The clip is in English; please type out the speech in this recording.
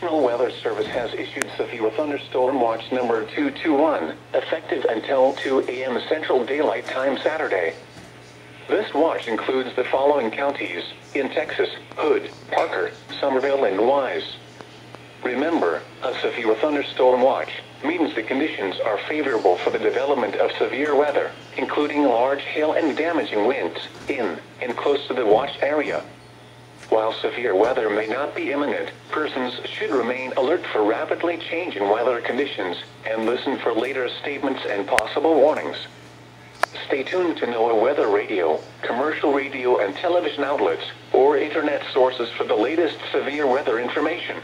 National Weather Service has issued severe thunderstorm watch number 221, effective until 2 a.m. Central Daylight Time Saturday. This watch includes the following counties in Texas: Hood, Parker, Somervell, and Wise. Remember, a severe thunderstorm watch means the conditions are favorable for the development of severe weather, including large hail and damaging winds, in and close to the watch area. While severe weather may not be imminent, persons should remain alert for rapidly changing weather conditions and listen for later statements and possible warnings. Stay tuned to NOAA weather radio, commercial radio and television outlets, or internet sources for the latest severe weather information.